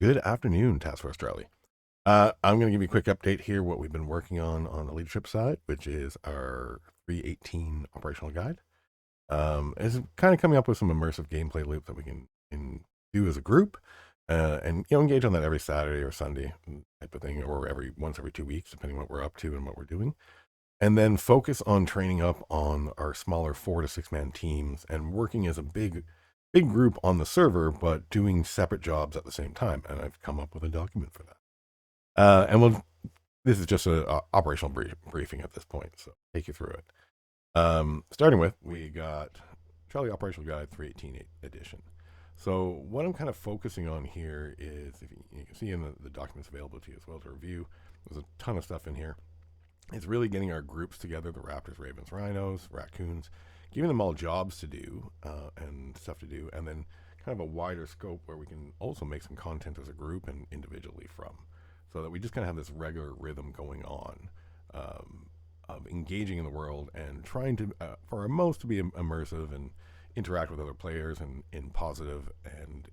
Good afternoon, Taskforce Charlie. I'm going to give you a quick update here what we've been working on the leadership side, which is our 318 operational guide. It's kind of coming up with some immersive gameplay loops that we can do as a group, and engage on that every Saturday or Sunday type of thing, or every 2 weeks, depending on what we're up to and what we're doing. And then focus on training up on our smaller 4 to 6 man teams and working as a big group on the server, but doing separate jobs at the same time. And I've come up with a document for that. This is just a operational briefing at this point, so take you through it. Starting with, we got Charlie Operational Guide 318 edition. So what I'm kind of focusing on here is, if you can see in the documents available to you as well to review, there's a ton of stuff in here. It's really getting our groups together, the Raptors, Ravens, Rhinos, Raccoons, giving them all jobs to do and stuff to do, and then kind of a wider scope where we can also make some content as a group and individually from, so that we just kind of have this regular rhythm going on of engaging in the world and trying to, for our most, to be immersive and interact with other players in positive and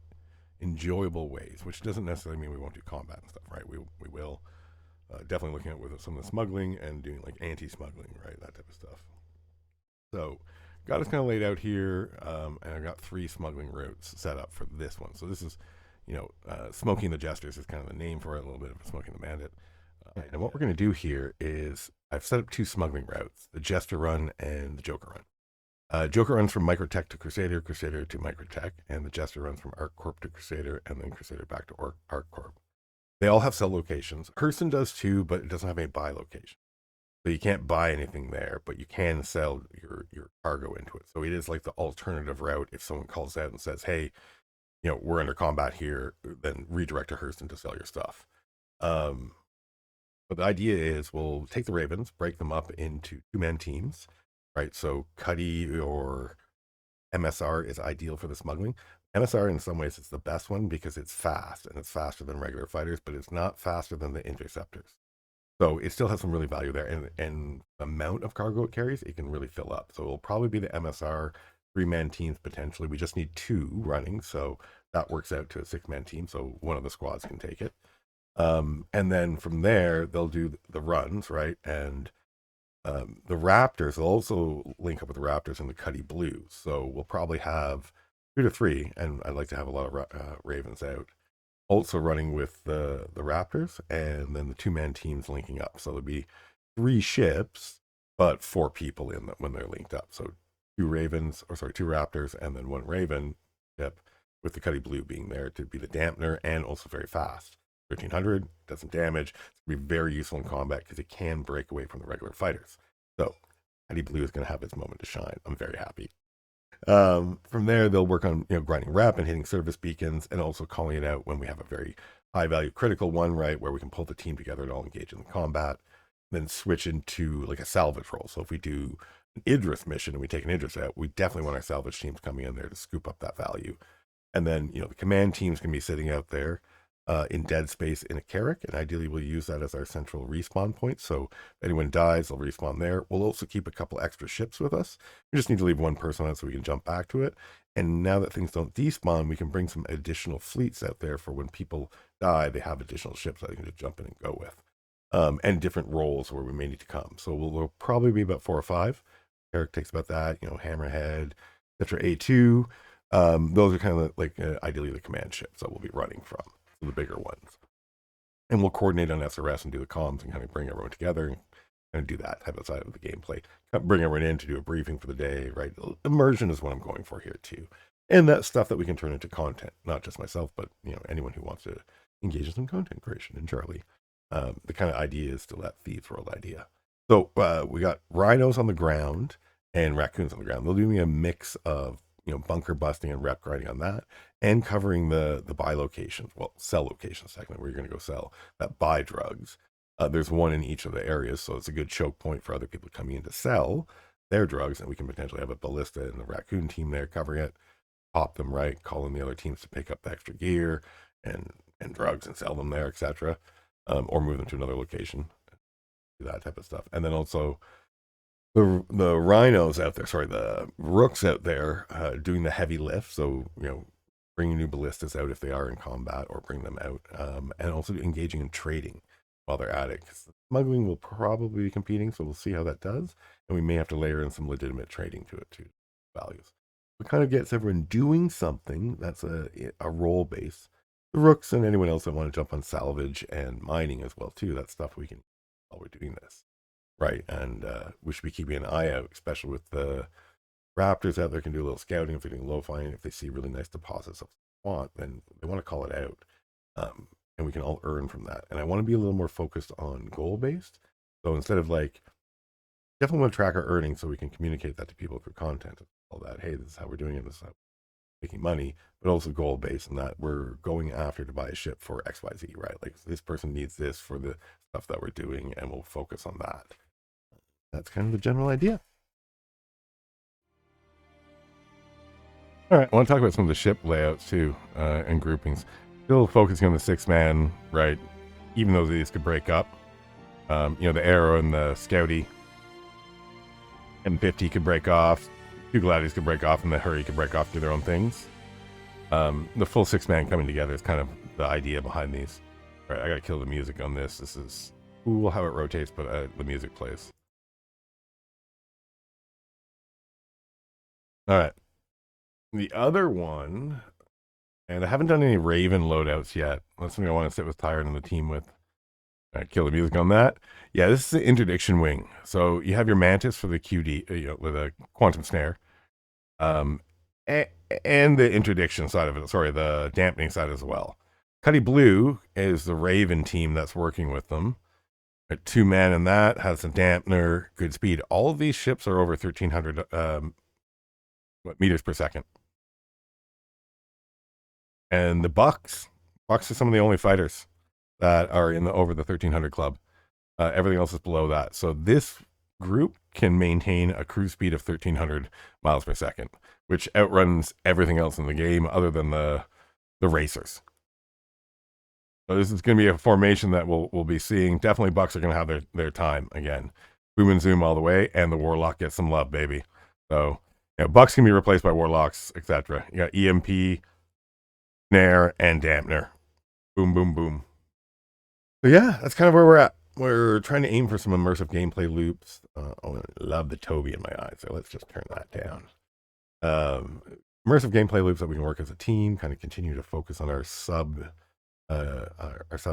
enjoyable ways, which doesn't necessarily mean we won't do combat and stuff, right? We will. Definitely looking at with some of the smuggling and doing like anti-smuggling, right? That type of stuff. So got us kind of laid out here, and I got 3 smuggling routes set up for this one. So this is, Smoking the Jesters is kind of the name for it, a little bit of Smoking the Bandit. And what we're going to do here is I've set up 2 smuggling routes, the Jester Run and the Joker Run. Joker runs from Microtech to Crusader, Crusader to Microtech, and the Jester runs from ArcCorp to Crusader, and then Crusader back to ArcCorp. They all have sell locations. Hurston does too, but it doesn't have any buy location. So you can't buy anything there, but you can sell your cargo into it. So it is like the alternative route. If someone calls out and says, hey, we're under combat here, then redirect to Hurston to sell your stuff. But the idea is we'll take the Ravens, break them up into 2-man teams, right? So Cuddy or MSR is ideal for the smuggling. MSR, in some ways, it's the best one because it's fast, and it's faster than regular fighters, but it's not faster than the interceptors. So it still has some really value there, and the amount of cargo it carries, it can really fill up. So it'll probably be the MSR 3-man teams potentially. We just need 2 running, so that works out to a 6-man team. So one of the squads can take it, and then from there they'll do the runs, right? And the Raptors will also link up with the Raptors and the Cuddy Blues. So we'll probably have 2 to 3, and I'd like to have a lot of Ravens out, also running with the Raptors, and then the 2-man teams linking up. So there'll be 3 ships, but 4 people in them when they're linked up. So 2 Raptors, and then 1 Raven ship, with the Cuddy Blue being there to be the dampener and also very fast. 1300 doesn't damage. It's going to be very useful in combat because it can break away from the regular fighters. So Cuddy Blue is going to have its moment to shine. I'm very happy. From there, they'll work on grinding rep and hitting service beacons, and also calling it out when we have a very high value critical one, right, where we can pull the team together and all engage in the combat. Then switch into like a salvage role. So if we do an Idris mission and we take an Idris out, we definitely want our salvage teams coming in there to scoop up that value. And then the command teams can be sitting out there in dead space in a Carrack, and ideally we'll use that as our central respawn point. So if anyone dies, they'll respawn there. We'll also keep a couple extra ships with us. We just need to leave 1 person on it so we can jump back to it. And now that things don't despawn, we can bring some additional fleets out there for when people die, they have additional ships that they can just jump in and go with. And different roles where we may need to come. So we'll probably be about 4 or 5. Carrack takes about that, Hammerhead, etc. A2. Those are kind of like ideally the command ships that we'll be running from, the bigger ones. And we'll coordinate on SRS and do the comms and kind of bring everyone together and kind of do that type of side of the gameplay. Bring everyone in to do a briefing for the day, right? Immersion is what I'm going for here too. And that's stuff that we can turn into content, not just myself, but anyone who wants to engage in some content creation in Charlie. The kind of idea is to let thieves roll the idea. So we got rhinos on the ground and raccoons on the ground. They'll do me a mix of bunker busting and rep grinding on that, and covering the buy locations, sell locations segment, where you're going to go sell that buy drugs. There's 1 in each of the areas, so it's a good choke point for other people coming in to sell their drugs, and we can potentially have a ballista and the raccoon team there covering it, pop them right, call in the other teams to pick up the extra gear and drugs and sell them there, etc., or move them to another location, do that type of stuff. And then also the rhinos out there, the rooks out there, doing the heavy lift. So bringing new ballistas out if they are in combat, or bring them out, and also engaging in trading while they're at it. 'Cause smuggling will probably be competing, so we'll see how that does, and we may have to layer in some legitimate trading to it too. Values. It kind of gets everyone doing something that's a role base. The rooks and anyone else that want to jump on salvage and mining as well too. That's stuff we can while we're doing this, right? And we should be keeping an eye out, especially with the raptors out there. Can do a little scouting if they're doing low flying. If they see really nice deposits of want, then they want to call it out, and we can all earn from that. And I want to be a little more focused on goal based. So instead of like, definitely want to track our earnings so we can communicate that to people through content. All that, hey, this is how we're doing it. This is how we're making money, but also goal based, and that we're going after to buy a ship for XYZ, right? Like this person needs this for the stuff that we're doing, and we'll focus on that. That's kind of the general idea. All right, I want to talk about some of the ship layouts too, and groupings. Still focusing on the 6-man, right? Even though these could break up, the Arrow and the Scouty M50 could break off, 2 Gladies could break off, and the Hurry could break off, do their own things. The full 6-man coming together is kind of the idea behind these. All right, I gotta kill the music on this. This is cool how it rotates, but the music plays. All right. The other one, and I haven't done any Raven loadouts yet. That's something I want to sit with Tired and the team with. All right, kill the music on that. Yeah, this is the interdiction wing. So you have your Mantis for the QD, with a quantum snare, and the interdiction side of it. Sorry, the dampening side as well. Cuddy Blue is the Raven team that's working with them. A 2-man in that has a dampener, good speed. All of these ships are over 1,300 meters per second. And the Bucks are some of the only fighters that are in the over the 1,300 club. Everything else is below that. So this group can maintain a cruise speed of 1,300 miles per second, which outruns everything else in the game other than the racers. So this is going to be a formation that we'll be seeing. Definitely Bucks are going to have their time again. Boom and zoom all the way, and the Warlock gets some love, baby. So Bucks can be replaced by Warlocks, etc. You got EMP, Snare, and Dampener. Boom, boom, boom. So yeah, that's kind of where we're at. We're trying to aim for some immersive gameplay loops. I love the Toby in my eyes, so let's just turn that down. Immersive gameplay loops that we can work as a team, kind of continue to focus on our sub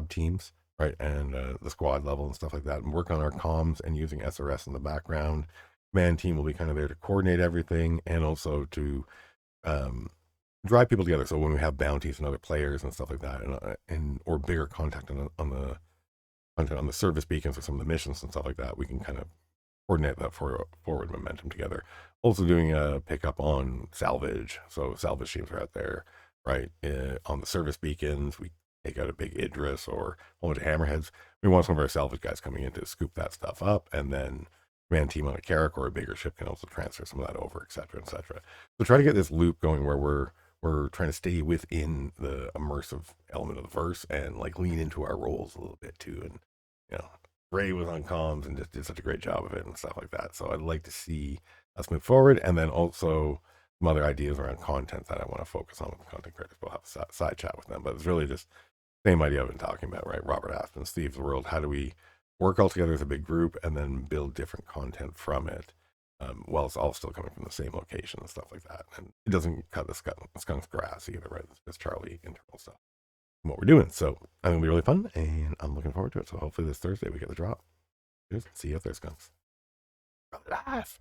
teams, right, and the squad level and stuff like that, and work on our comms and using SRS in the background. Command team will be kind of there to coordinate everything and also to drive people together. So when we have bounties and other players and stuff like that, and or bigger contact on the service beacons or some of the missions and stuff like that, we can kind of coordinate that forward momentum together. Also doing a pickup on salvage. So salvage teams are out there, right, on the service beacons. We take out a big Idris or a whole bunch of hammerheads. We want some of our salvage guys coming in to scoop that stuff up, and then command team on a Carrack or a bigger ship can also transfer some of that over, etc., etc. So try to get this loop going where we're trying to stay within the immersive element of the verse and like lean into our roles a little bit too. And Ray was on comms and just did such a great job of it and stuff like that. So I'd like to see us move forward, and then also some other ideas around content that I want to focus on with the content creators. We'll have a side chat with them, but it's really just the same idea I've been talking about, right? Robert Aspen, Steve's World. How do we work all together as a big group and then build different content from it? While it's all still coming from the same location and stuff like that. And it doesn't cut the skunk's grass either, right? It's Charlie internal stuff and what we're doing. So I think it'll be really fun, and I'm looking forward to it. So hopefully this Thursday we get the drop. Cheers. See you out there, skunks. Live.